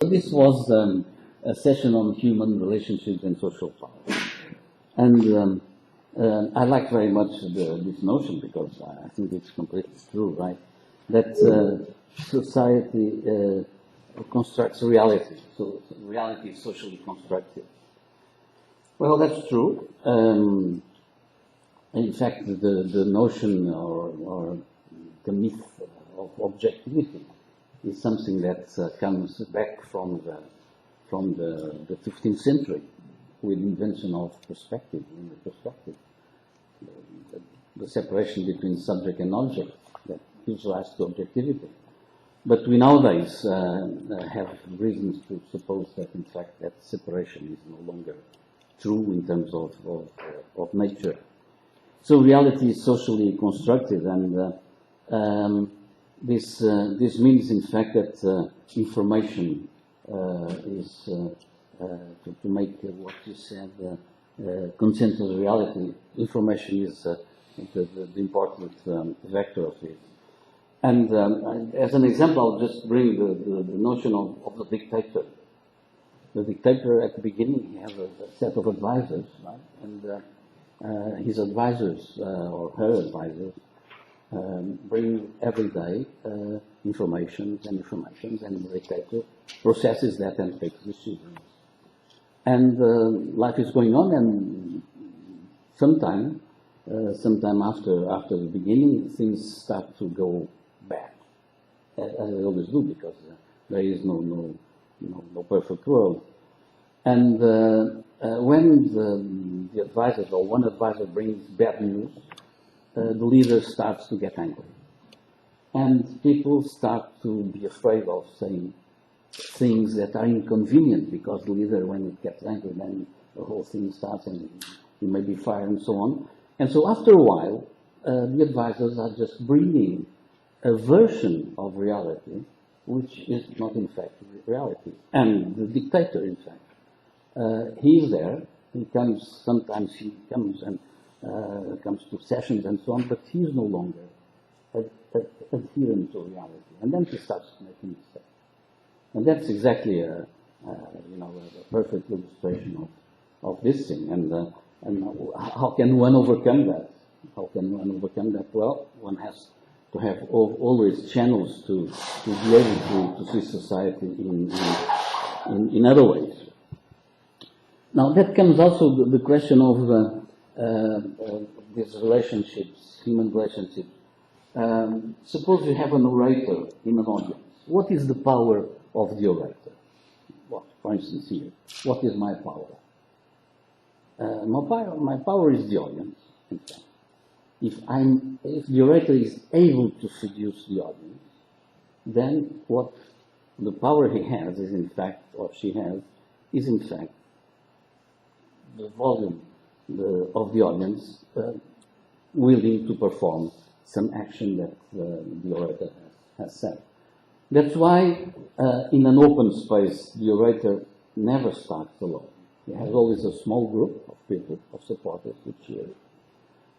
This was a session on human relationships and social power. And I like very much this notion because I think it's completely true, right? That society constructs reality. So reality is socially constructed. Well, that's true. In fact, the notion or the myth of objectivity is something that comes back from the 15th century with the invention of perspective. In the perspective, the separation between subject and object that gives rise to objectivity. But we nowadays have reasons to suppose that, in fact, that separation is no longer true in terms of nature. So reality is socially constructed, and this means, in fact, that information is, to make what you said, consensus reality, information is the important vector of it. And as an example, I'll just bring the notion of the dictator. The dictator, at the beginning, he has a set of advisors, right? And his advisors, or her advisors, bring every day information, and the dictator processes that and takes decisions. And life is going on, and sometime after the beginning, things start to go bad, as they always do, because there is no perfect world. And when the advisors or one advisor brings bad news, the leader starts to get angry. And people start to be afraid of saying things that are inconvenient, because the leader, when it gets angry, then the whole thing starts and he may be fired and so on. And so after a while, the advisors are just bringing a version of reality which is not in fact reality. And the dictator, in fact, he is there. Sometimes he comes and comes to sessions and so on, but he is no longer adherent to reality. And then he starts making mistakes. And that's exactly a perfect illustration of this thing. And how can one overcome that? How can one overcome that? Well, one has to have always channels to be able to see society in other ways. Now, that comes also the question of these relationships, human relationships. Suppose you have an orator in an audience. What is the power of the orator? Well, for instance, here, what is my power? My power is the audience, in fact. If the orator is able to seduce the audience, then what the power he has is, in fact, or she has, is in fact the volume of the audience willing to perform some action that the orator has said. That's why in an open space, the orator never starts alone. He has always a small group of people, of supporters who cheer.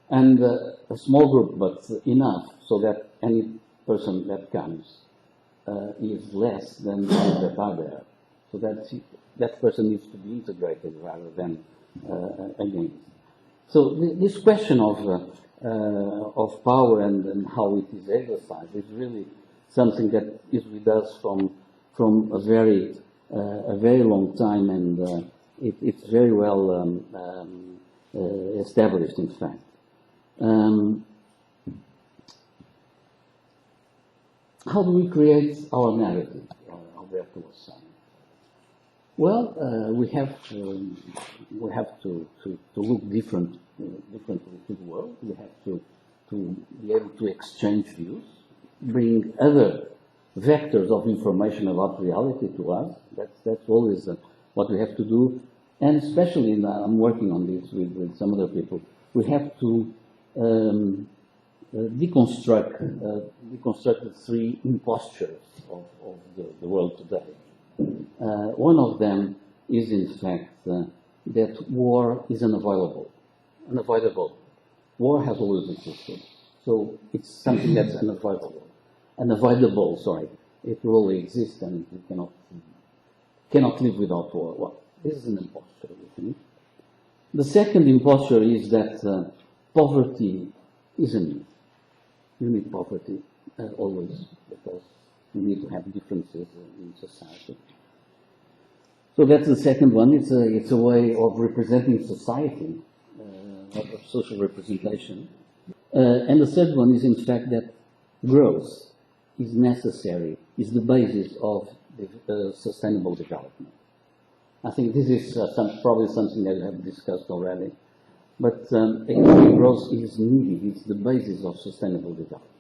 And a small group, but enough so that any person that comes is less than those that are there. So that person needs to be integrated rather than against. So this question of power and how it is exercised is really something that is with us from a very long time, and it's very well established, in fact. How do we create our narrative? Alberto was saying. Well, we have to look differently to the world. We have to be able to exchange views, bring other vectors of information about reality to us. That's always what we have to do. And especially, I'm working on this with some other people, we have to deconstruct the three impostures of the world today. One of them is, in fact, that war is unavoidable. War has always existed, so it's something that's unavoidable. It will only exist, and we cannot cannot live without war. Well, this is an imposture, isn't it? The second imposture is that poverty is a need. You need poverty always, because you need to have differences in society. So that's the second one. It's a way of representing society, of social representation. And the third one is, in fact, that growth is necessary, is the basis of sustainable development. I think this is probably something that we have discussed already. But economic growth is needed. It's the basis of sustainable development.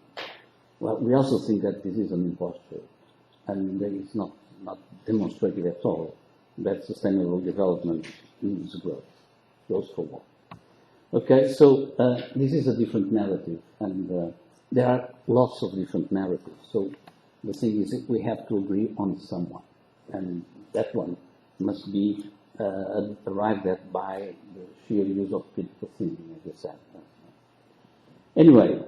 Well, we also think that this is an imposture, and it's not demonstrated at all that sustainable development needs growth for what. Okay, so this is a different narrative, and there are lots of different narratives. So the thing is that we have to agree on someone, and that one must be arrived at by the sheer use of critical thinking, as I said. Anyway,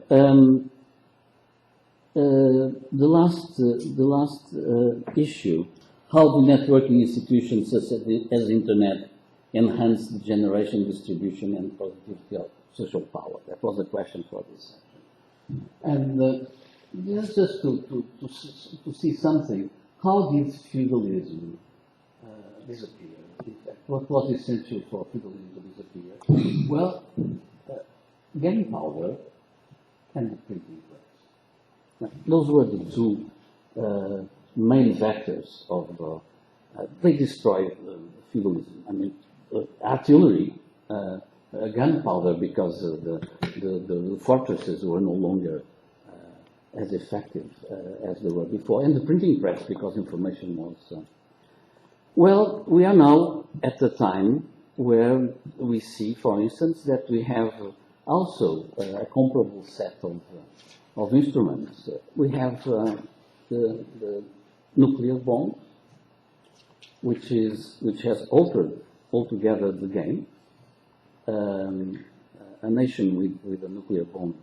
the last issue: how do networking institutions such as the internet enhance the generation, distribution, and productivity of social power? That was a question for this section. And just to see something, how did feudalism disappear? In fact, what was essential for feudalism to disappear? Well, gain power and the printing press. Now, those were the two main vectors of. They destroyed feudalism. I mean, artillery, gunpowder, because the fortresses were no longer as effective as they were before, and the printing press, because information was. Well, we are now at a time where we see, for instance, that we have also a comparable set of instruments. We have the nuclear bomb, which has altered altogether the game. A nation with a nuclear bomb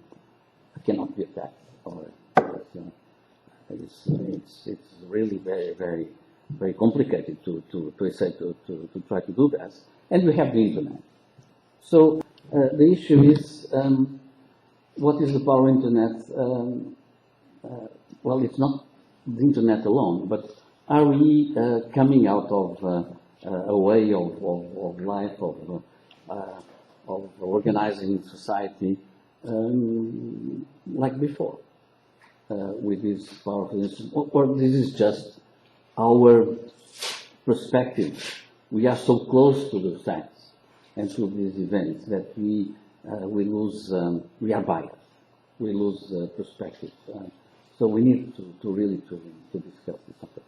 cannot be attacked, or it's really very very complicated to try to do that. And we have the internet. So the issue is, what is the power internet? Well, it's not the internet alone, but are we coming out of a way of life, of organizing society like before, with this powerful instrument? Or this is just our perspective? We are so close to the facts and to these events that we lose, we are biased, we lose perspective. So we need to really discuss this.